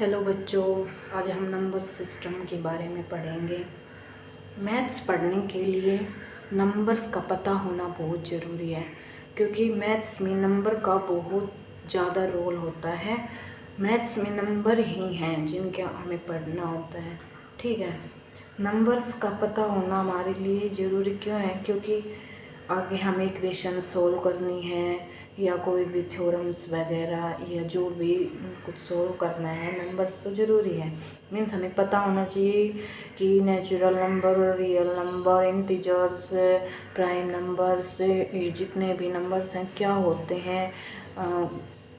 Hello बच्चों, आज हम नंबर सिस्टम के बारे में पढ़ेंगे। मैथ्स पढ़ने के लिए नंबर्स का पता होना बहुत ज़रूरी है, क्योंकि मैथ्स में नंबर का बहुत ज़्यादा रोल होता है। मैथ्स में नंबर ही हैं जिनके हमें पढ़ना होता है। ठीक है, नंबर्स का पता होना हमारे लिए ज़रूरी क्यों है? क्योंकि आगे हमें इक्वेशन सोल्व करनी है या कोई भी थ्योरम्स वगैरह या जो भी कुछ सोल्व करना है, नंबर्स तो ज़रूरी है। मीन्स हमें पता होना चाहिए कि natural number, real number, integers, prime numbers, ये जितने भी नंबर्स हैं क्या होते हैं,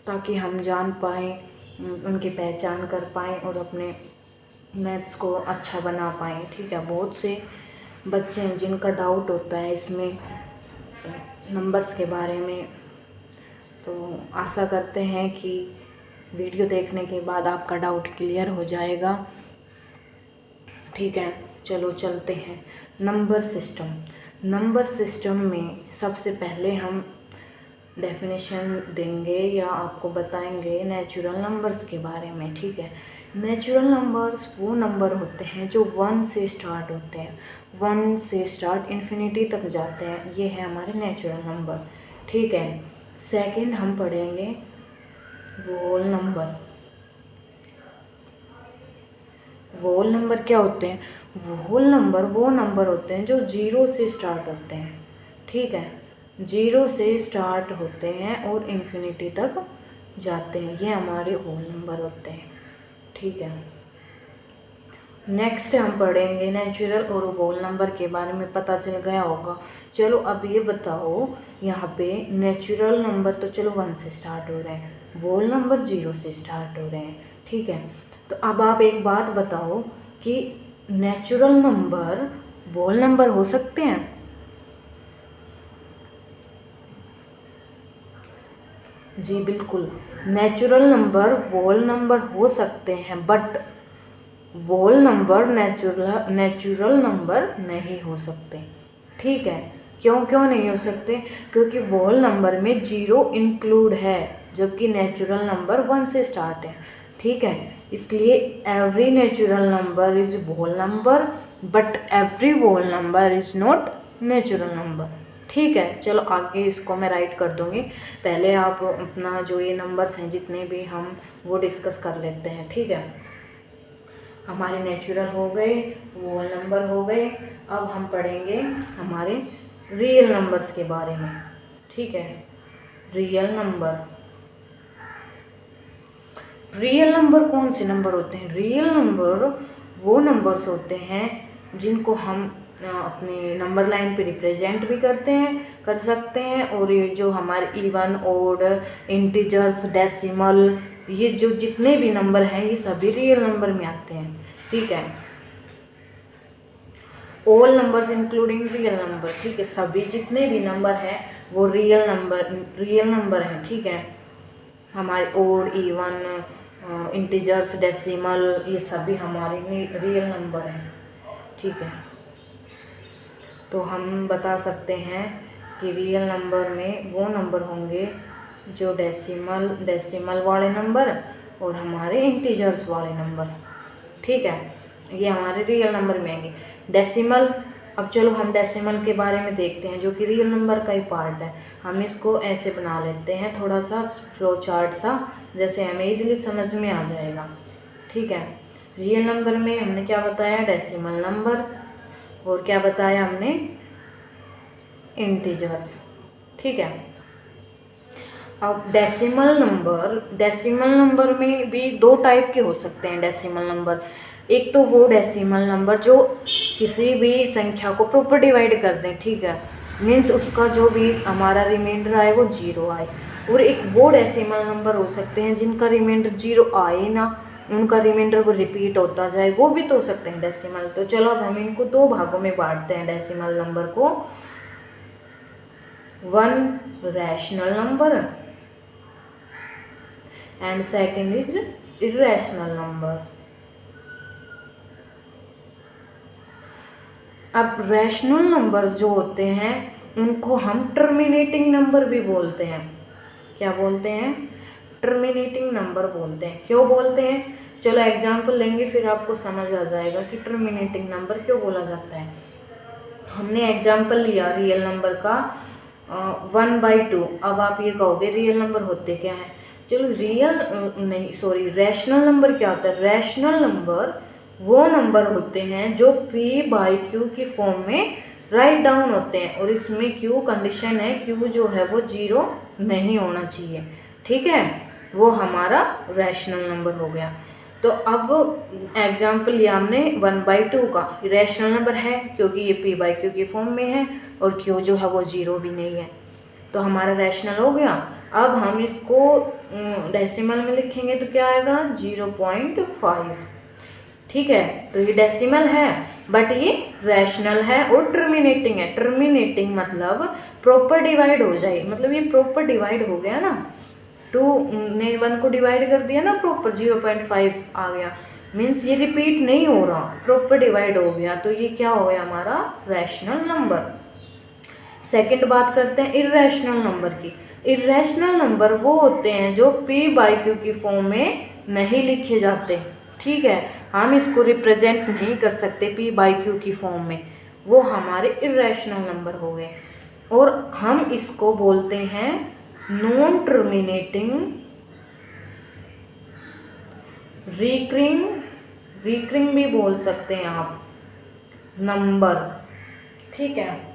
ताकि हम जान पाएँ, उनकी पहचान कर पाएँ और अपने मैथ्स को अच्छा बना पाएँ। ठीक है, बहुत से बच्चे हैं जिनका डाउट होता है इसमें नंबर्स के बारे में, तो आशा करते हैं कि वीडियो देखने के बाद आपका डाउट क्लियर हो जाएगा। ठीक है, चलो चलते हैं। नंबर सिस्टम में सबसे पहले हम डेफिनेशन देंगे या आपको बताएंगे नेचुरल नंबर्स के बारे में। ठीक है, नेचुरल नंबर्स वो नंबर होते हैं जो 1 से स्टार्ट होते हैं, 1 से स्टार्ट इन्फिनिटी तक जाते हैं, ये है हमारे नेचुरल नंबर। ठीक है, सेकंड हम पढ़ेंगे होल नंबर। होल नंबर क्या होते हैं? होल नंबर वो नंबर होते हैं जो 0 से स्टार्ट होते हैं। ठीक है, 0 से स्टार्ट होते हैं और इन्फिनिटी तक जाते हैं, ये हमारे होल नंबर होते हैं। ठीक है, नेक्स्ट हम पढ़ेंगे नेचुरल और होल नंबर के बारे में पता चल गया होगा। चलो अब ये बताओ, यहाँ पे नेचुरल नंबर तो चलो 1 से स्टार्ट हो रहे हैं, होल नंबर 0 से स्टार्ट हो रहे हैं। ठीक है, तो अब आप एक बात बताओ कि नेचुरल नंबर होल नंबर हो सकते हैं? जी बिल्कुल, नेचुरल नंबर होल नंबर हो सकते हैं, but whole number natural number नहीं हो सकते। ठीक है, क्यों नहीं हो सकते? क्योंकि होल नंबर में 0 इंक्लूड है, जबकि नेचुरल नंबर 1 से स्टार्ट है। ठीक है, इसलिए every natural number is whole number, but every whole number is not natural number. ठीक है, चलो आगे इसको मैं राइट कर दूंगी। पहले आप अपना जो ये नंबर्स हैं जितने भी हम वो डिस्कस कर लेते हैं। ठीक है, हमारे नेचुरल हो गए, होल नंबर हो गए। अब हम पढ़ेंगे हमारे रियल नंबर्स के बारे में। ठीक है, रियल नंबर कौन से नंबर होते हैं? रियल नंबर वो नंबर्स होते हैं जिनको हम अपने नंबर लाइन पे रिप्रेजेंट भी कर सकते हैं, और ये जो हमारे इवन, ओड, इंटीजर्स, डेसिमल, ये जो जितने भी नंबर हैं ये सभी रियल नंबर में आते हैं। ठीक है, all numbers including real number. ठीक है, सभी जितने भी नंबर हैं वो रियल नंबर हैं। ठीक है, हमारे ओड, इवन, इंटीजर्स, डेसिमल, ये सभी हमारे रियल नंबर हैं। ठीक है, तो हम बता सकते हैं कि रियल नंबर में वो नंबर होंगे जो डेसिमल वाले नंबर और हमारे इंटीजर्स वाले नंबर। ठीक है, ये हमारे रियल नंबर में आएंगे। डेसिमल, अब चलो हम डेसिमल के बारे में देखते हैं, जो कि रियल नंबर का ही पार्ट है। हम इसको ऐसे बना लेते हैं, थोड़ा सा फ्लो चार्ट सा, जैसे हमें इजीली समझ में आ जाएगा। ठीक है, रियल नंबर में हमने क्या बताया? डेसिमल नंबर, और क्या बताया हमने? इंटीजर्स। ठीक है, अब डेसिमल नंबर में भी 2 टाइप के हो सकते हैं। डेसिमल नंबर, एक तो वो डेसिमल नंबर जो किसी भी संख्या को प्रॉपर डिवाइड कर दें। ठीक है, मीन्स उसका जो भी हमारा रिमाइंडर आए वो 0 आए। और एक वो डेसिमल नंबर हो सकते हैं जिनका रिमाइंडर 0 आए ना, उनका रिमाइंडर वो रिपीट होता जाए, वो भी तो हो सकते हैं डेसिमल। तो चलो अब हम इनको 2 भागों में बांटते हैं डेसिमल नंबर को। 1 rational number and second is irrational number. अब रैशनल नंबर्स जो होते हैं उनको हम टर्मिनेटिंग नंबर भी बोलते हैं। क्या बोलते हैं? टर्मिनेटिंग नंबर बोलते हैं। क्यों बोलते हैं? चलो एग्जाम्पल लेंगे फिर आपको समझ आ जाएगा कि टर्मिनेटिंग नंबर क्यों बोला जाता है। हमने एग्जाम्पल लिया रियल नंबर का 1/2। अब आप ये कहोगे रियल नंबर होते क्या है। चलो रैशनल नंबर क्या होता है। रैशनल नंबर वो नंबर होते हैं जो p/q की फॉर्म में राइट डाउन होते हैं, और इसमें q कंडीशन है, q जो है वो 0 नहीं होना चाहिए, ठीक है। वो हमारा रैशनल नंबर हो गया। तो अब एग्जाम्पल लिया हमने 1/2 का, रैशनल नंबर है क्योंकि ये p/q की फॉर्म में है और q जो है वो 0 भी नहीं है, तो हमारा रैशनल हो गया। अब हम इसको डेसिमल में लिखेंगे तो क्या आएगा 0.5, ठीक है। तो ये डेसिमल है बट ये रैशनल है और टर्मिनेटिंग है। टर्मिनेटिंग मतलब प्रॉपर डिवाइड हो जाए, मतलब ये प्रॉपर डिवाइड हो गया ना, 2 ने 1 को डिवाइड कर दिया ना प्रॉपर, 0.5 आ गया, मीन्स ये रिपीट नहीं हो रहा, प्रॉपर डिवाइड हो गया, तो ये क्या हो गया हमारा रैशनल नंबर। सेकंड बात करते हैं इर्रेशनल नंबर की। इर्रेशनल नंबर वो होते हैं जो p/q की फॉर्म में नहीं लिखे जाते, ठीक है। हम इसको रिप्रेजेंट नहीं कर सकते p/q की फॉर्म में, वो हमारे इर्रेशनल नंबर हो गए। और हम इसको बोलते हैं नॉन टर्मिनेटिंग रिकरिंग भी बोल सकते हैं आप नंबर, ठीक है।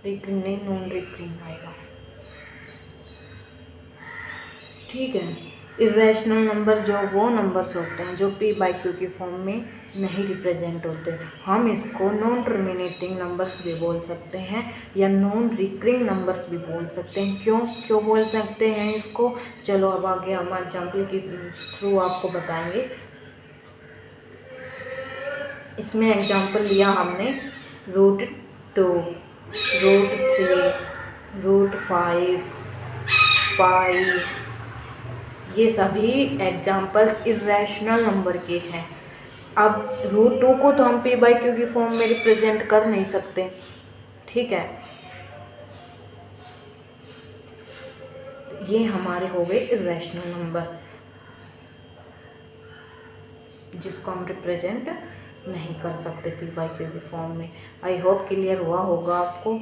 रिकरिंग नहीं, नॉन रिकरिंग आएगा, ठीक है। इरेशनल नंबर जो वो नंबर्स होते हैं जो p/q की फॉर्म में नहीं रिप्रेजेंट होते, हम इसको नॉन टर्मिनेटिंग नंबर्स भी बोल सकते हैं या नॉन रिकरिंग नंबर्स भी बोल सकते हैं। क्यों बोल सकते हैं इसको, चलो अब आगे हम एग्जाम्पल के थ्रू आपको बताएंगे। इसमें एग्जाम्पल लिया हमने √2, √3, √5, पाई, ये सभी एग्जाम्पल्स इरेशनल नंबर के हैं। अब √2 को तो हम p/q की फॉर्म में रिप्रेजेंट कर नहीं सकते, ठीक है। ये हमारे हो गए इरेशनल नंबर जिसको हम रिप्रेजेंट नहीं कर सकते p/q की फॉर्म में। आई होप क्लियर हुआ होगा आपको।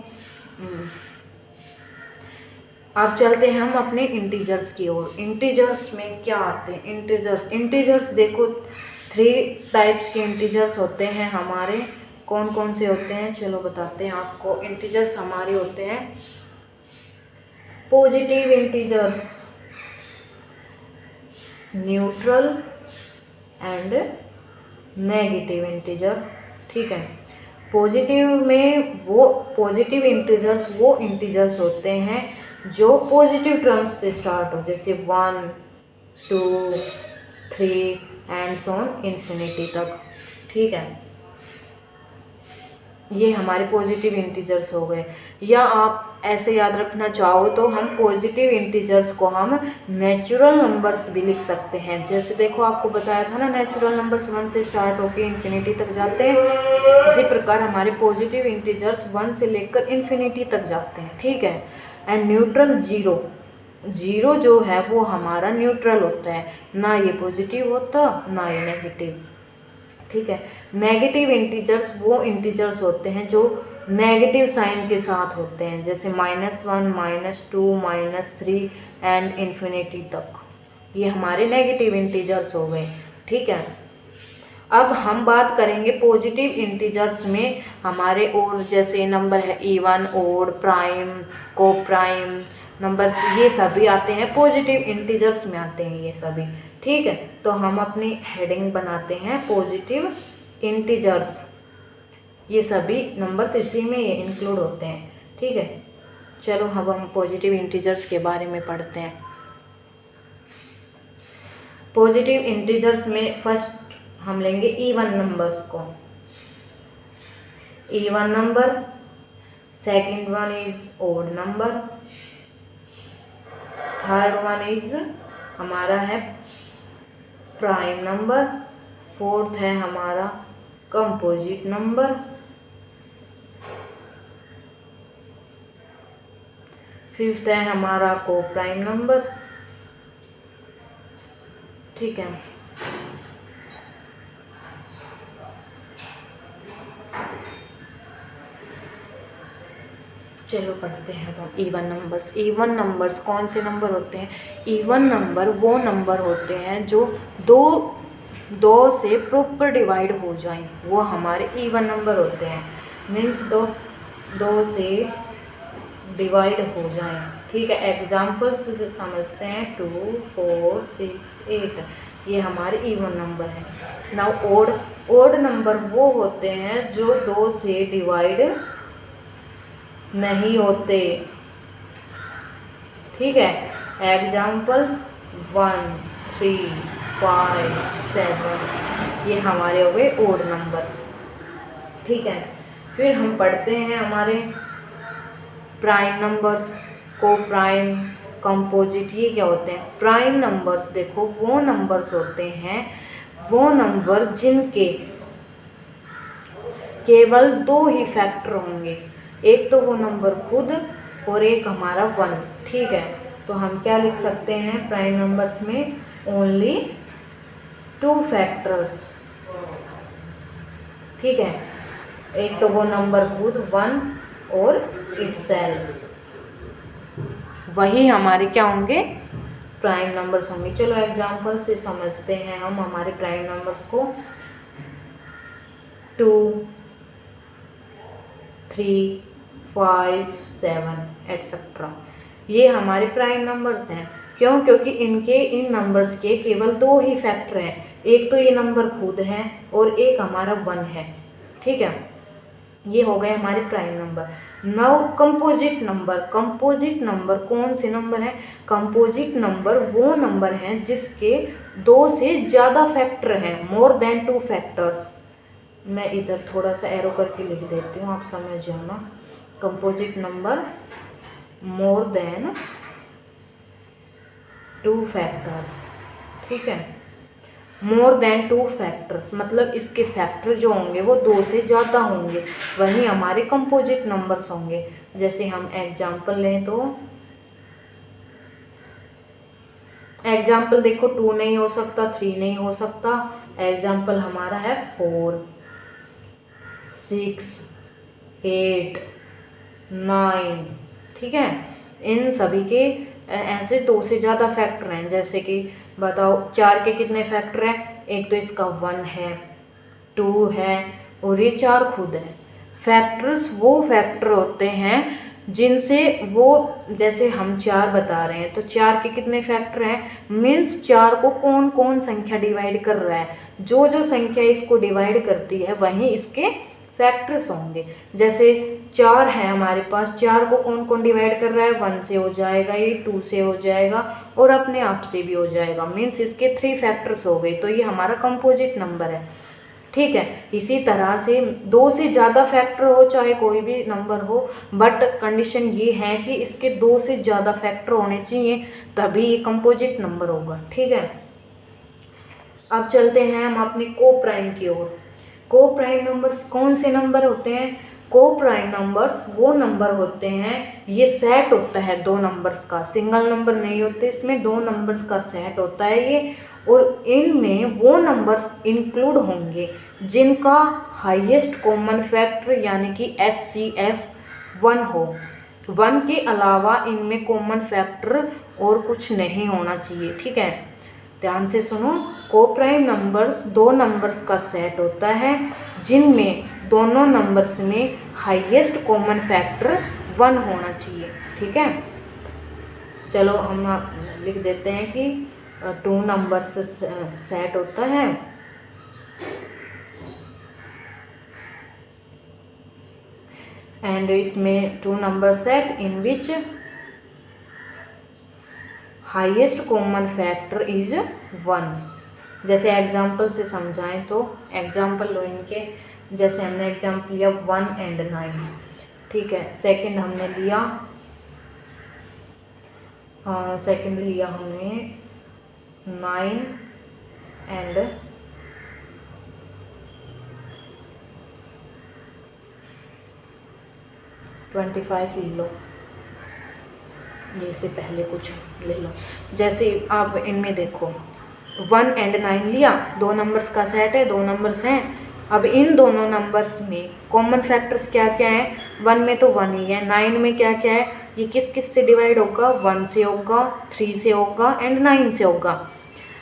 अब चलते हैं हम अपने इंटीजर्स की ओर। इंटीजर्स में क्या आते हैं इंटीजर्स देखो 3 टाइप्स के इंटीजर्स होते हैं हमारे। कौन कौन से होते हैं चलो बताते हैं आपको। इंटीजर्स हमारे होते हैं positive integers, neutral and negative integer, ठीक है। पॉजिटिव इंटीजर्स वो इंटीजर्स होते हैं जो पॉजिटिव टर्म्स से स्टार्ट हो, जैसे 1, 2, 3 एंड सो ऑन इन्फिनिटी तक, ठीक है। ये हमारे पॉजिटिव इंटीजर्स हो गए। या आप ऐसे याद रखना चाहो तो हम पॉजिटिव इंटीजर्स को हम नेचुरल नंबर्स भी लिख सकते हैं। जैसे देखो आपको बताया था ना, नेचुरल नंबर्स 1 से स्टार्ट होकर इन्फिनिटी तक जाते हैं, इसी प्रकार हमारे पॉजिटिव इंटीजर्स 1 से लेकर इन्फिनिटी तक जाते हैं, ठीक है। एंड न्यूट्रल जीरो जो है वो हमारा न्यूट्रल होता है, ना ये पॉजिटिव होता ना ये नेगेटिव, ठीक है। नेगेटिव इंटीजर्स वो इंटीजर्स होते हैं जो नेगेटिव साइन के साथ होते हैं, जैसे -1, -2, -3 एंड इन्फिनिटी तक, ये हमारे नेगेटिव इंटीजर्स हो गए, ठीक है। अब हम बात करेंगे पॉजिटिव इंटीजर्स में हमारे और जैसे नंबर है इवन, ओड, प्राइम, को प्राइम नंबर्स, ये सभी आते हैं पॉजिटिव इंटीजर्स में आते हैं ये सभी, ठीक है। तो हम अपनी हेडिंग बनाते हैं पॉजिटिव इंटीजर्स, ये सभी नंबर्स इसी में ये इंक्लूड होते हैं, ठीक है। चलो अब हम पॉजिटिव इंटीजर्स के बारे में पढ़ते हैं। पॉजिटिव इंटीजर्स में फर्स्ट हम लेंगे इवन नंबर्स को। Even number, second one is odd number, third one is हमारा है प्राइम नंबर, फोर्थ है हमारा कंपोजिट नंबर, फिफ्थ है हमारा को प्राइम नंबर। ठीक है, चलो पढ़ते हैं हम इवन नंबर्स। इवन नंबर्स कौन से नंबर होते हैं? इवन नंबर वो नंबर होते हैं जो दो से प्रॉपर डिवाइड हो जाएं, वो हमारे इवन नंबर होते हैं। मीन्स दो से डिवाइड हो जाएं। ठीक है, एग्जाम्पल्स समझते हैं। 2, 4, 6, 8 ये हमारे इवन नंबर हैं। नाउ ओड नंबर वो होते हैं जो 2 से डिवाइड नहीं होते। ठीक है, एग्जाम्पल्स 1, 3, 5, 7 ये हमारे हो गए ओड नंबर। ठीक है, फिर हम पढ़ते हैं हमारे प्राइम नंबर्स, को प्राइम, कंपोजिट, ये क्या होते हैं? प्राइम नंबर्स देखो वो नंबर्स होते हैं, वो नंबर जिनके केवल 2 ही फैक्टर होंगे। एक तो वो नंबर खुद और एक हमारा 1। ठीक है, तो हम क्या लिख सकते हैं प्राइम नंबर्स में? Only 2 factors. ठीक है, एक तो वो नंबर खुद 1 और इटसेल्फ, वही हमारे क्या होंगे? प्राइम नंबर्स होंगे। चलो एग्जांपल से समझते हैं हम हमारे प्राइम नंबर्स को। 2, 3, 5, 7 एटसेट्रा ये हमारे प्राइम नंबर्स हैं। क्यों? क्योंकि इन नंबर्स के केवल 2 ही फैक्टर हैं। एक तो ये नंबर खुद है और एक हमारा 1 है। ठीक है, ये हो गए हमारे prime number. Now composite number. Composite number कौन से नंबर हैं? कंपोजिट नंबर वो नंबर हैं जिसके 2 से ज़्यादा फैक्टर हैं, मोर देन 2 फैक्टर्स। मैं इधर थोड़ा सा एरो करके लिख देती हूँ, आप समझ जाना। Composite number more than 2 factors. ठीक है, मोर देन 2 फैक्टर्स मतलब इसके फैक्टर जो होंगे वो 2 से ज़्यादा होंगे, वही हमारे कंपोजिट नंबर्स होंगे। जैसे हम एग्जाम्पल लें तो एग्जाम्पल देखो 2 नहीं हो सकता, 3 नहीं हो सकता। एग्जाम्पल हमारा है 4, 6, 8, 9। ठीक है, इन सभी के ऐसे 2 से ज़्यादा फैक्टर हैं। जैसे कि बताओ 4 के कितने फैक्टर हैं? एक तो इसका 1 है, 2 है और ये 4 खुद है। फैक्टर्स वो फैक्टर होते हैं जिनसे वो, जैसे हम 4 बता रहे हैं तो 4 के कितने फैक्टर हैं? मीन्स 4 को कौन कौन संख्या डिवाइड कर रहा है, जो जो संख्या इसको डिवाइड करती है वही इसके फैक्टर्स होंगे। जैसे 4 है हमारे पास, 4 को कौन कौन डिवाइड कर रहा है? 1 से हो जाएगा, ये 2 से हो जाएगा और अपने आप से भी हो जाएगा। मीन्स इसके 3 फैक्टर्स हो गए, तो ये हमारा कंपोजिट नंबर है। ठीक है, इसी तरह से 2 से ज़्यादा फैक्टर हो चाहे कोई भी नंबर हो, बट कंडीशन ये है कि इसके 2 से ज़्यादा फैक्टर होने चाहिए, तभी ये कंपोजिट नंबर होगा। ठीक है, अब चलते हैं हम अपने को प्राइम की ओर। को प्राइम नंबर्स कौन से नंबर होते हैं? को प्राइम नंबर्स वो नंबर होते हैं, ये सेट होता है 2 नंबर्स का, सिंगल नंबर नहीं होते इसमें, 2 नंबर्स का सेट होता है ये। और इनमें वो नंबर्स इंक्लूड होंगे जिनका हाईएस्ट कॉमन फैक्टर यानी कि HCF 1 हो। 1 के अलावा इनमें कॉमन फैक्टर और कुछ नहीं होना चाहिए। ठीक है, ध्यान से सुनो। को प्राइम नंबर्स 2 नंबर्स का सेट होता है जिनमें दोनों नंबर्स में हाईएस्ट कॉमन फैक्टर 1 होना चाहिए। ठीक है, चलो हम लिख देते हैं कि 2 नंबर्स सेट होता है। एंड इसमें 2 number set in which highest common factor is 1। जैसे एग्जाम्पल से समझाएं तो एग्जाम्पल लो इनके। जैसे हमने एग्जाम्पल लिया 1 and 9। ठीक है, सेकंड हमने लिया सेकंड लिया हमने 9 and 25 ले लो, ये से पहले कुछ ले लो। जैसे आप इनमें देखो 1 एंड 9 लिया, 2 नंबर्स का सेट है, 2 नंबर्स हैं। अब इन दोनों नंबर्स में कॉमन फैक्टर्स क्या क्या है? 1 में तो 1 ही है, 9 में क्या क्या है? ये किस किस से डिवाइड होगा? 1 से होगा, 3 से होगा एंड 9 से होगा।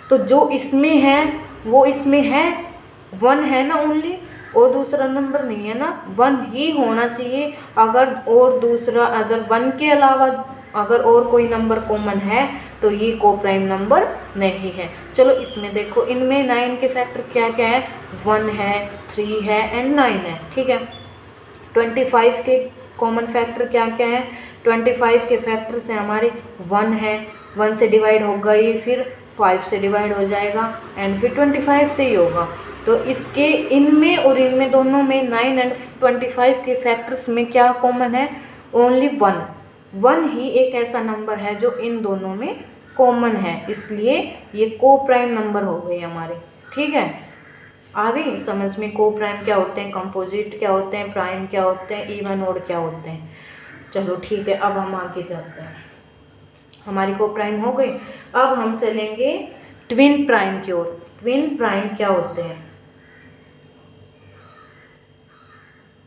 तो जो इसमें है वो इसमें है 1 है ना ओनली, और दूसरा नंबर नहीं है ना, 1 ही होना चाहिए। अगर और दूसरा अगर 1 के अलावा अगर और कोई नंबर कॉमन है तो ये को प्राइम नंबर नहीं है। चलो इसमें देखो, इनमें 9 के फैक्टर क्या क्या है? 1 है, 3 है एंड 9 है, ठीक है। 25 के कॉमन फैक्टर क्या क्या है? 25 के फैक्टर से हमारे 1 है, 1 से डिवाइड होगा ये, फिर 5 से डिवाइड हो जाएगा एंड फिर 25 से ही होगा। तो इसके इनमें और इनमें दोनों में 9 एंड 25 के फैक्टर्स में क्या कॉमन है? ओनली 1। 1 ही एक ऐसा नंबर है जो इन दोनों में कॉमन है, इसलिए ये को प्राइम नंबर हो गए हमारे, ठीक है। आ गई समझ में को प्राइम क्या होते हैं, कंपोजिट क्या होते हैं, प्राइम क्या होते हैं, इवन ऑड क्या होते हैं। चलो ठीक है, अब हम आगे जाते हैं। हमारी को प्राइम हो गई। अब हम चलेंगे ट्विन प्राइम की ओर। ट्विन प्राइम क्या होते हैं?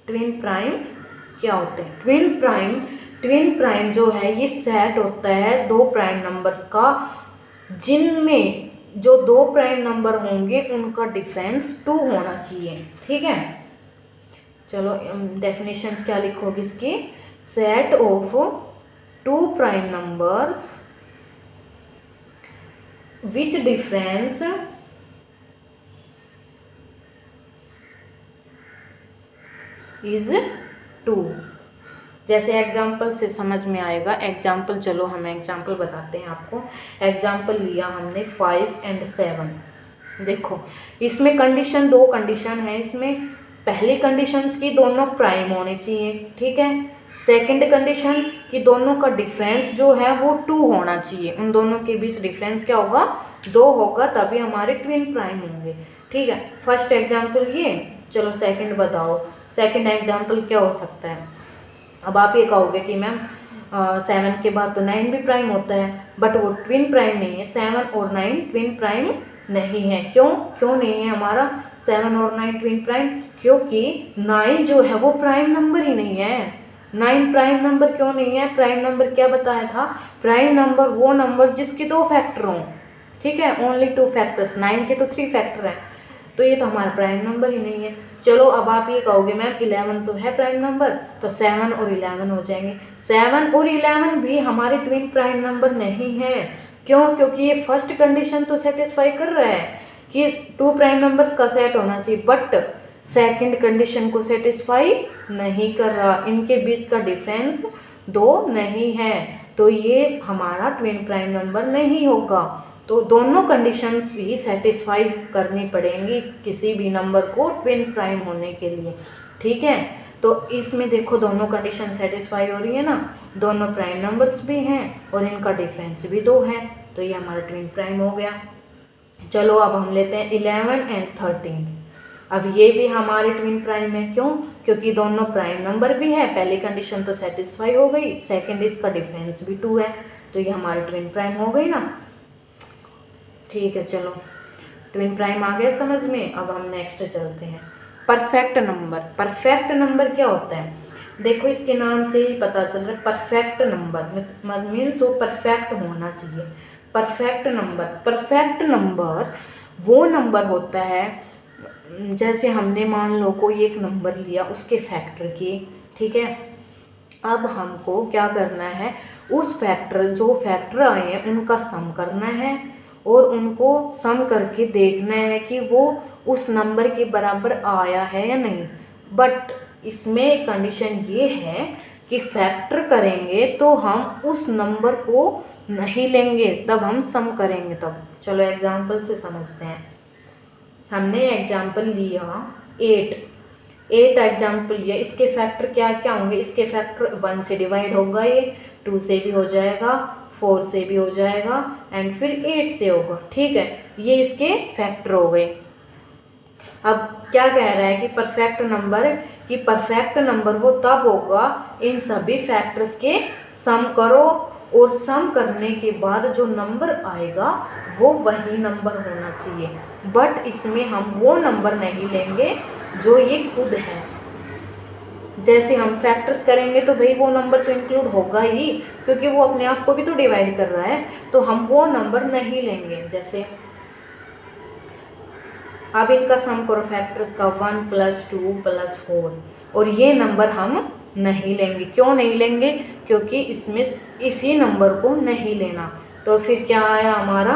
ट्विन प्राइम क्या होते हैं? ट्विन प्राइम जो है ये सेट होता है 2 प्राइम नंबर्स का, जिनमें जो 2 प्राइम नंबर होंगे उनका डिफरेंस 2 होना चाहिए, ठीक है। चलो डेफिनेशंस क्या लिखोगे इसकी? Set of 2 prime numbers which difference is 2। जैसे एग्जाम्पल से समझ में आएगा। एग्जाम्पल, चलो हम एग्जाम्पल बताते हैं आपको। एग्जाम्पल लिया हमने 5 एंड 7। देखो इसमें कंडीशन 2 कंडीशन है। इसमें पहली कंडीशन की दोनों प्राइम होने चाहिए, ठीक है। सेकंड कंडीशन कि दोनों का डिफरेंस जो है वो 2 होना चाहिए। उन दोनों के बीच डिफरेंस क्या होगा? 2 होगा, तभी हमारे ट्विन प्राइम होंगे, ठीक है। फर्स्ट एग्जाम्पल ये। चलो सेकंड बताओ, सेकंड एग्जाम्पल क्या हो सकता है? अब आप ये कहोगे कि मैम 7 के बाद तो 9 भी प्राइम होता है, बट वो ट्विन प्राइम नहीं है। 7 और 9 ट्विन प्राइम नहीं है। क्यों नहीं है हमारा 7 और 9 ट्विन प्राइम? क्योंकि 9 जो है वो प्राइम नंबर ही नहीं है। 9 प्राइम नंबर क्यों नहीं है? प्राइम नंबर क्या बताया था? प्राइम नंबर वो नंबर जिसके 2 फैक्टर हों, ठीक है। ओनली 2 फैक्टर्स, 9 के तो 3 फैक्टर हैं, तो ये तो हमारा प्राइम नंबर ही नहीं है। चलो अब आप ये कहोगे मैम 11 तो है प्राइम नंबर, तो 7 और 11 हो जाएंगे। 7 और 11 भी हमारे ट्विन प्राइम नंबर नहीं है। क्यों? क्योंकि ये फर्स्ट कंडीशन तो सेटिस्फाई कर रहा है कि 2 प्राइम नंबर्स का सेट होना चाहिए, बट सेकंड कंडीशन को सेटिस्फाई नहीं कर रहा। इनके बीच का डिफरेंस 2 नहीं है, तो ये हमारा ट्विन प्राइम नंबर नहीं होगा। तो दोनों कंडीशंस भी सेटिस्फाई करनी पड़ेंगी किसी भी नंबर को ट्विन प्राइम होने के लिए, ठीक है। तो इसमें देखो दोनों कंडीशन सेटिस्फाई हो रही है ना, दोनों प्राइम नंबर्स भी हैं और इनका डिफरेंस भी 2 है, तो ये हमारा ट्विन प्राइम हो गया। चलो अब हम लेते हैं 11 एंड 13। अब ये भी हमारे ट्विन प्राइम है। क्यों? क्योंकि दोनों प्राइम नंबर भी है। पहली कंडीशन तो सेटिस्फाई हो गई, सेकेंड इसका डिफरेंस भी 2 है, तो ये हमारे ट्विन प्राइम हो गई ना, ठीक है। चलो ट्विन प्राइम आ गया समझ में। अब हम नेक्स्ट चलते हैं, परफेक्ट नंबर। परफेक्ट नंबर क्या होता है? देखो इसके नाम से ही पता चल रहा है, परफेक्ट नंबर मीन्स वो परफेक्ट होना चाहिए। परफेक्ट नंबर वो नंबर होता है, जैसे हमने मान लो कोई एक नंबर लिया उसके फैक्टर की, ठीक है। अब हमको क्या करना है? उस फैक्टर जो फैक्टर आए हैं उनका सम करना है और उनको सम करके देखना है कि वो उस नंबर के बराबर आया है या नहीं। बट इसमें कंडीशन ये है कि फैक्टर करेंगे तो हम उस नंबर को नहीं लेंगे, तब हम सम करेंगे तब। चलो एग्जाम्पल से समझते हैं। हमने एग्जाम्पल लिया 8 एग्जाम्पल लिया, इसके फैक्टर क्या क्या होंगे? इसके फैक्टर 1 से डिवाइड होगा, ये 2 से भी हो जाएगा, 4 से भी हो जाएगा एंड फिर 8 से होगा, ठीक है। ये इसके फैक्टर हो गए। अब क्या कह रहा है कि परफेक्ट नंबर वो तब होगा इन सभी फैक्टर्स के सम करो और सम करने के बाद जो नंबर आएगा वो वही नंबर होना चाहिए, बट इसमें हम वो नंबर नहीं लेंगे जो ये खुद है। जैसे हम फैक्टर्स करेंगे तो भाई वो नंबर तो इंक्लूड होगा ही, क्योंकि वो अपने आप को भी तो डिवाइड कर रहा है, तो हम वो नंबर नहीं लेंगे। जैसे अब इनका सम करो फैक्टर्स का 1 + 2 + 4, और ये नंबर हम नहीं लेंगे। क्यों नहीं लेंगे? क्योंकि इसमें इसी नंबर को नहीं लेना। तो फिर क्या आया हमारा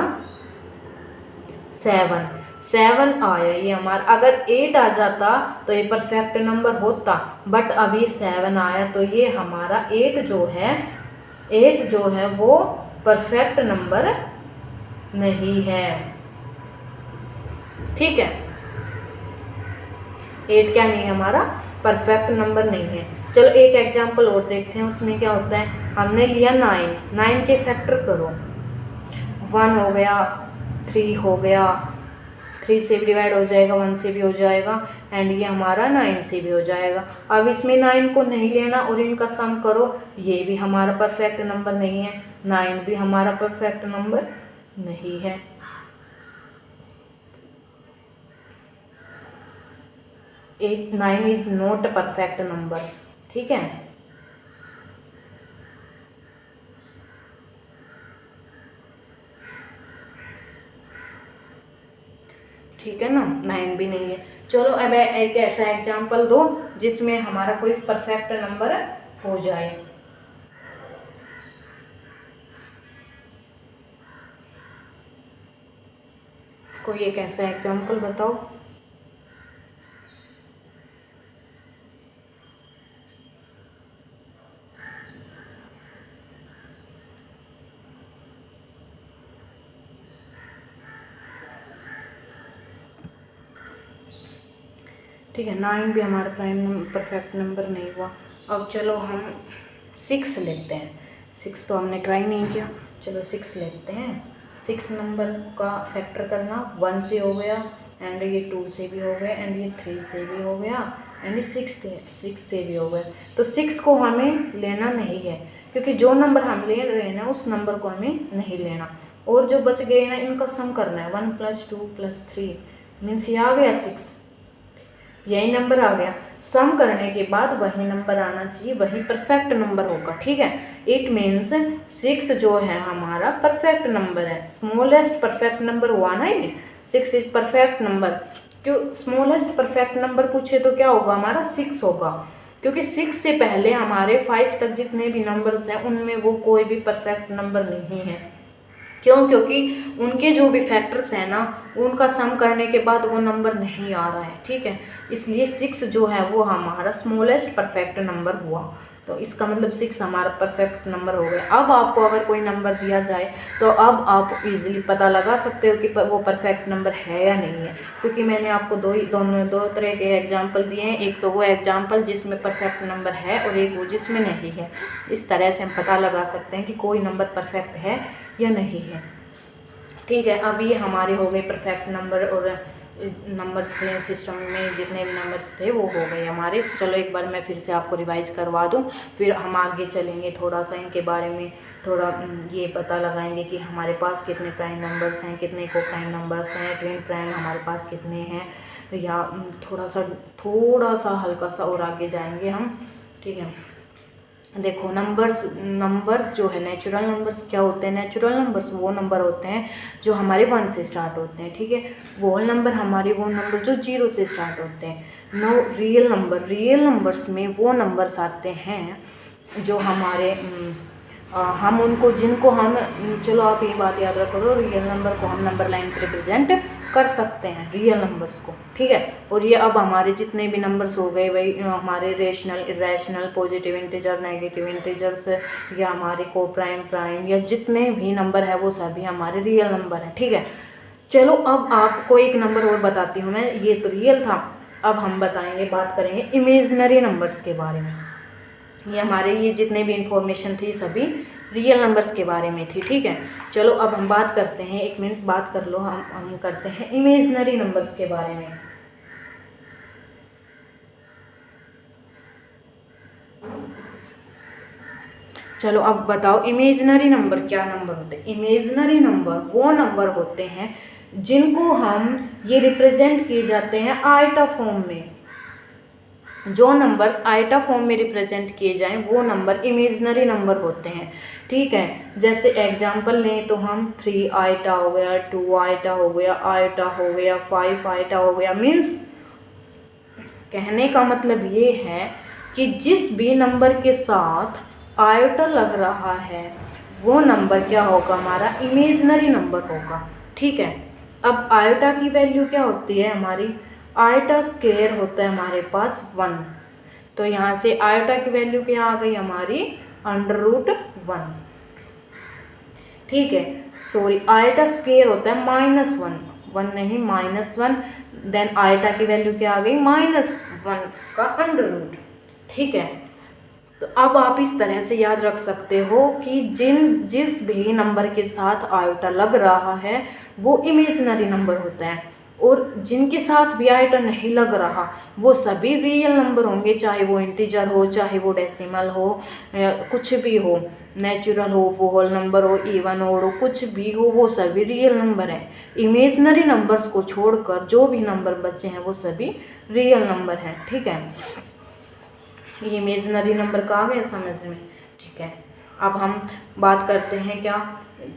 7 आया ये हमारा। अगर 8 आ जाता तो ये परफेक्ट नंबर होता, बट अभी 7 आया, तो ये हमारा 8 जो है वो परफेक्ट नंबर नहीं है। ठीक है, 8 क्या नहीं है, हमारा परफेक्ट नंबर नहीं है। चलो एक एग्जांपल और देखते हैं, उसमें क्या होता है। हमने लिया 9 के फैक्टर करो, 1 हो गया, 3 हो गया, 3 से भी डिवाइड हो जाएगा, 1 से भी हो जाएगा, एंड ये हमारा 9 से भी हो जाएगा। अब इसमें 9 को नहीं लेना और इनका सम करो, ये भी हमारा परफेक्ट नंबर नहीं है, 9 भी हमारा परफेक्ट नंबर नहीं है। 9 is not a perfect number. ठीक है, ठीक है ना, 9 भी नहीं है। चलो अब एक ऐसा एग्जांपल दो जिसमें हमारा कोई परफेक्ट नंबर हो जाए। कोई एक ऐसा एग्जांपल बताओ। ठीक है, 9 भी हमारा परफेक्ट नंबर नहीं हुआ। अब चलो हम 6 लेते हैं। 6 तो हमने ट्राई नहीं किया, चलो 6 लेते हैं। 6 नंबर का फैक्टर करना 1 से हो गया, एंड ये 2 से भी हो गया, एंड ये 3 से भी हो गया, एंड ये 6 से भी हो गया। तो 6 को हमें लेना नहीं है, क्योंकि जो नंबर हम ले रहे हैं ना उस नंबर को हमें नहीं लेना। और जो बच गए ना इनका सम करना है। 1 + 2 + 3 मीन्स ये आ गया 6, यही नंबर आ गया। सम करने के बाद वही नंबर आना चाहिए, वही परफेक्ट नंबर होगा। ठीक है, इट मीन्स 6 जो है हमारा परफेक्ट नंबर है। स्मॉलेस्ट परफेक्ट नंबर हुआ ना ये, 6 इज परफेक्ट नंबर। क्यों स्मॉलेस्ट परफेक्ट नंबर पूछे तो क्या होगा, हमारा 6 होगा, क्योंकि 6 से पहले हमारे 5 तक जितने भी नंबर्स हैं उनमें वो कोई भी परफेक्ट नंबर नहीं है। क्यों? क्योंकि उनके जो भी फैक्टर्स हैं ना उनका सम करने के बाद वो नंबर नहीं आ रहा है। ठीक है, इसलिए 6 जो है वो हमारा स्मॉलेस्ट परफेक्ट नंबर हुआ। तो इसका मतलब 6 हमारा परफेक्ट नंबर हो गया। अब आपको अगर कोई नंबर दिया जाए तो अब आप इजीली पता लगा सकते हो कि वो परफेक्ट नंबर है या नहीं है, क्योंकि मैंने आपको दो तरह के एग्जांपल दिए हैं। एक तो वो एग्जांपल जिसमें परफेक्ट नंबर है और एक वो जिसमें नहीं है। इस तरह से हम पता लगा सकते हैं कि कोई नंबर परफेक्ट है या नहीं है। ठीक है, अब ये हमारे हो गए परफेक्ट नंबर, और नंबर्स थे सिस्टम में जितने भी नंबर्स थे वो हो गए हमारे। चलो एक बार मैं फिर से आपको रिवाइज करवा दूं, फिर हम आगे चलेंगे, थोड़ा सा इनके बारे में थोड़ा ये पता लगाएंगे कि हमारे पास कितने प्राइम नंबर्स हैं, कितने को प्राइम नंबर्स हैं, ट्विन प्राइम हमारे पास कितने हैं, या थोड़ा सा हल्का सा और आगे जाएंगे हम। ठीक है, देखो नंबर्स जो है नेचुरल नंबर्स क्या होते हैं। नेचुरल नंबर्स वो नंबर होते हैं जो हमारे 1 से स्टार्ट होते हैं। ठीक है, होल नंबर हमारे वो नंबर जो 0 से स्टार्ट होते हैं। नो रियल नंबर्स में वो नंबर्स आते हैं जो हमारे हम उनको जिनको हम चलो आप ये बात याद रखो, रियल नंबर को हम नंबर लाइन पर रिप्रेजेंट कर सकते हैं, रियल नंबर्स को। ठीक है, और ये अब हमारे जितने भी नंबर्स हो गए वही हमारे rational, irrational, positive integer, negative integers, या हमारे को प्राइम या जितने भी नंबर है वो सभी हमारे रियल नंबर हैं। ठीक है, चलो अब आपको एक नंबर और बताती हूँ मैं, ये तो रियल था। अब हम बात करेंगे इमेजिनरी नंबर्स के बारे में। ये हमारे ये जितने भी इंफॉर्मेशन थी सभी रियल नंबर्स के बारे में थी। ठीक है, चलो अब हम बात करते हैं, एक मिनट बात कर लो, हम करते हैं इमेजिनरी नंबर्स के बारे में। चलो अब बताओ इमेजिनरी नंबर क्या नंबर होते हैं। इमेजिनरी नंबर वो नंबर होते हैं जिनको हम ये रिप्रेजेंट किए जाते हैं आइटा फॉर्म में। जो नंबर्स आइटा फॉर्म में रिप्रेजेंट किए जाएं वो नंबर इमेजिनरी नंबर होते हैं। ठीक है, जैसे एग्जांपल लें तो हम 3 आइटा हो गया, 2 आइटा हो गया, आइटा हो गया, 5 आइटा हो गया। मीन्स कहने का मतलब ये है कि जिस भी नंबर के साथ आयोटा लग रहा है वो नंबर क्या होगा, हमारा इमेजिनरी नंबर होगा। ठीक है, अब आयोटा की वैल्यू क्या होती है हमारी, आयोटा स्क्वायर होता है हमारे पास 1। तो यहाँ से आयोटा की वैल्यू क्या आ गई हमारी, √1। ठीक है, सॉरी आयोटा स्क्वायर होता है -1, 1 नहीं -1। देन आयोटा की वैल्यू क्या आ गई, -1 का √। ठीक है, तो अब आप इस तरह से याद रख सकते हो कि जिस भी नंबर के साथ आयोटा लग रहा है वो इमेजिनरी नंबर होता है, और जिनके साथ भी आयोटा नहीं लग रहा वो सभी रियल नंबर होंगे, चाहे वो इंटीजर हो, चाहे वो डेसिमल हो, कुछ भी हो, नेचुरल हो, वो होल नंबर हो, इवन हो, कुछ भी हो, वो सभी रियल नंबर हैं। इमेजिनरी नंबर्स को छोड़कर जो भी नंबर बचे हैं वो सभी रियल नंबर हैं। ठीक है, ये इमेजिनरी नंबर का आ गया समझ में। ठीक है, अब हम बात करते हैं क्या,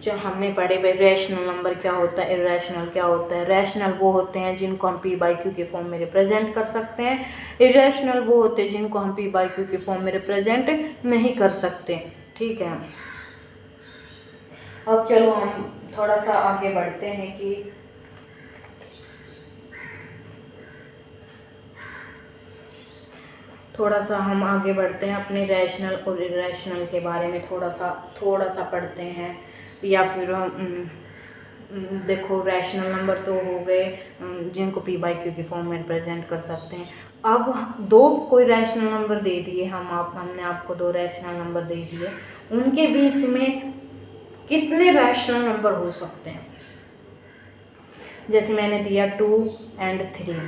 जो हमने पढ़े भाई रैशनल नंबर क्या होता है, इरेशनल क्या होता है। रैशनल वो होते हैं जिनको हम p/q के फॉर्म में रिप्रेजेंट कर सकते हैं, इरेशनल वो होते हैं जिनको हम p/q के फॉर्म में रिप्रेजेंट नहीं कर सकते। ठीक है, अब चलो हम थोड़ा सा आगे बढ़ते हैं कि हम आगे बढ़ते हैं अपने रैशनल और इरेशनल के बारे में थोड़ा सा पढ़ते हैं। या फिर देखो रैशनल नंबर तो हो गए जिनको p/q की फॉर्म में रिप्रेजेंट कर सकते हैं। अब कोई रैशनल नंबर दे दिए हमने आपको 2 रैशनल नंबर दे दिए, उनके बीच में कितने रैशनल नंबर हो सकते हैं। जैसे मैंने दिया 2 और 3,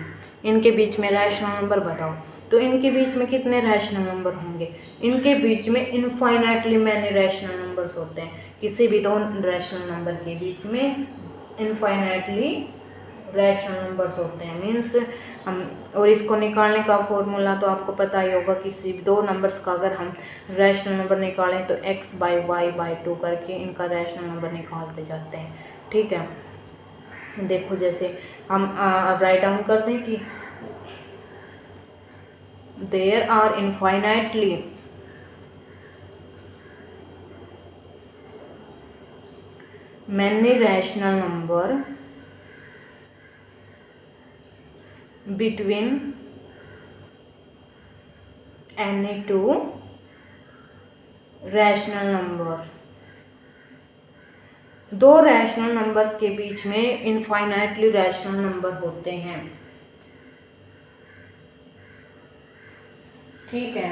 इनके बीच में रैशनल नंबर बताओ, तो इनके बीच में कितने रैशनल नंबर होंगे। इनके बीच में इनफाइनाइटली मैनी रैशनल नंबर्स होते हैं। किसी भी 2 रैशनल नंबर के बीच में इनफाइनाइटली रैशनल नंबर्स होते हैं। मीन्स हम, और इसको निकालने का फॉर्मूला तो आपको पता ही होगा, किसी भी 2 नंबर्स का अगर हम रैशनल नंबर निकालें तो x/y/2 करके इनका रैशनल नंबर निकालते जाते हैं। ठीक है, देखो जैसे हम अब राइट डाउन कर दें कि there are infinitely many rational number between any 2 rational number। 2 rational numbers के बीच में इनफाइनाइटली रैशनल नंबर होते हैं। ठीक है,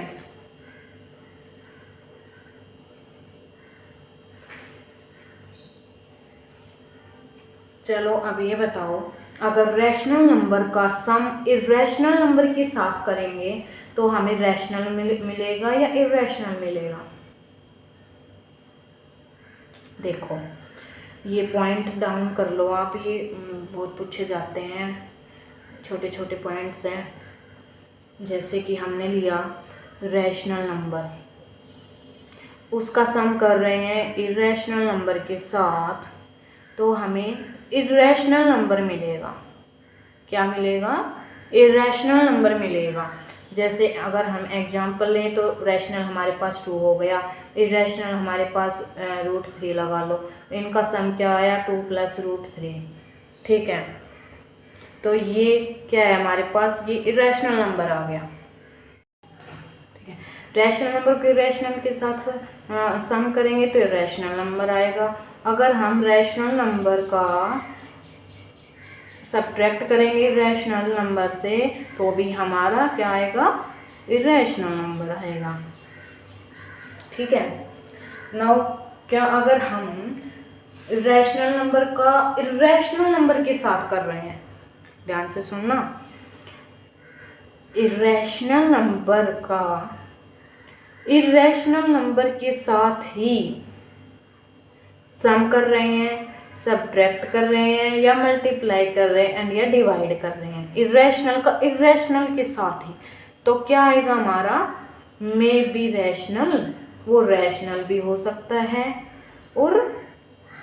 चलो अब ये बताओ, अगर रैशनल नंबर का सम इरेशनल नंबर के साथ करेंगे तो हमें रैशनल मिलेगा या इरेशनल मिलेगा। देखो ये पॉइंट डाउन कर लो आप, ये बहुत पूछे जाते हैं, छोटे छोटे पॉइंट्स हैं। जैसे कि हमने लिया रैशनल नंबर, उसका सम कर रहे हैं इरेशनल नंबर के साथ, तो हमें इरेशनल नंबर मिलेगा। क्या मिलेगा, इरेशनल नंबर मिलेगा। जैसे अगर हम एग्जांपल लें तो रैशनल हमारे पास 2 हो गया, इरेशनल हमारे पास √3 लगा लो, इनका सम क्या आया 2 + √3। ठीक है, तो ये क्या है हमारे पास, ये इरेशनल नंबर आ गया। ठीक है, रैशनल नंबर को इरेशनल के साथ सम करेंगे तो इरेशनल नंबर आएगा। अगर हम रैशनल नंबर का सब्ट्रैक्ट करेंगे रैशनल नंबर से तो भी हमारा क्या आएगा, इरेशनल नंबर आएगा। ठीक है, नाउ क्या अगर हम रैशनल नंबर का इरेशनल नंबर के साथ कर रहे हैं, ध्यान से सुनना, इरेशनल नंबर का इरेशनल नंबर के साथ ही सम कर रहे हैं, सब्ट्रैक्ट कर रहे हैं या मल्टीप्लाई कर रहे हैं एंड या डिवाइड कर रहे हैं। इरेशनल का इरेशनल के साथ ही, तो क्या आएगा हमारा मे बी रैशनल, वो रैशनल भी हो सकता है और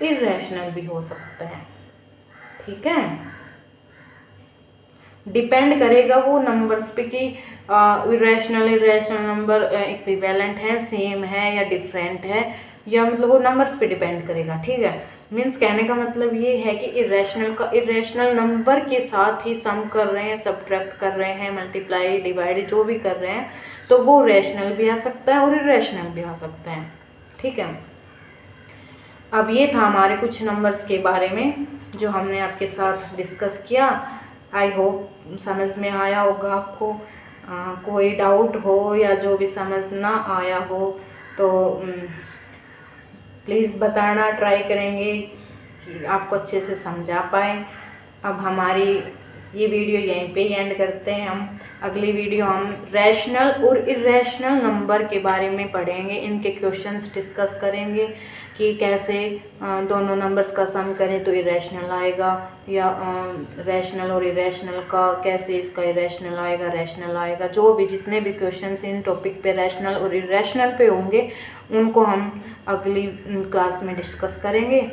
इरेशनल भी हो सकता है। ठीक है, डिपेंड करेगा वो नंबर्स पे कि इरेशनल नंबर इक्विवेलेंट है, सेम है या डिफरेंट है, या मतलब वो नंबर्स पे डिपेंड करेगा। ठीक है, मीन्स कहने का मतलब ये है कि इरेशनल नंबर के साथ ही सम कर रहे हैं, सब्ट्रैक्ट कर रहे हैं, मल्टीप्लाई डिवाइड जो भी कर रहे हैं, तो वो रैशनल भी आ सकता है और इरेशनल भी आ सकता है। ठीक है, अब ये था हमारे कुछ नंबर्स के बारे में जो हमने आपके साथ डिस्कस किया। आई होप समझ में आया होगा आपको। कोई डाउट हो या जो भी समझ ना आया हो तो प्लीज़ बताना, ट्राई करेंगे कि आपको अच्छे से समझा पाए। अब हमारी ये वीडियो यहीं पे ही एंड करते हैं। हम अगली वीडियो हम रैशनल और इरेशनल नंबर के बारे में पढ़ेंगे, इनके क्वेश्चंस डिस्कस करेंगे कि कैसे दोनों नंबर्स का सम करें तो इरेशनल आएगा, या रैशनल और इरेशनल का कैसे इसका इरेशनल आएगा, रैशनल आएगा। जो भी जितने भी क्वेश्चंस इन टॉपिक पे रैशनल और इरेशनल पे होंगे उनको हम अगली क्लास में डिस्कस करेंगे।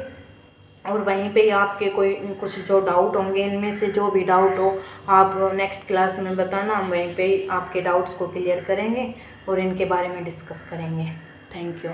और वहीं पे आपके कोई कुछ जो डाउट होंगे, इनमें से जो भी डाउट हो आप नेक्स्ट क्लास में बताना, हम वहीं पे आपके डाउट्स को क्लियर करेंगे और इनके बारे में डिस्कस करेंगे। Thank you.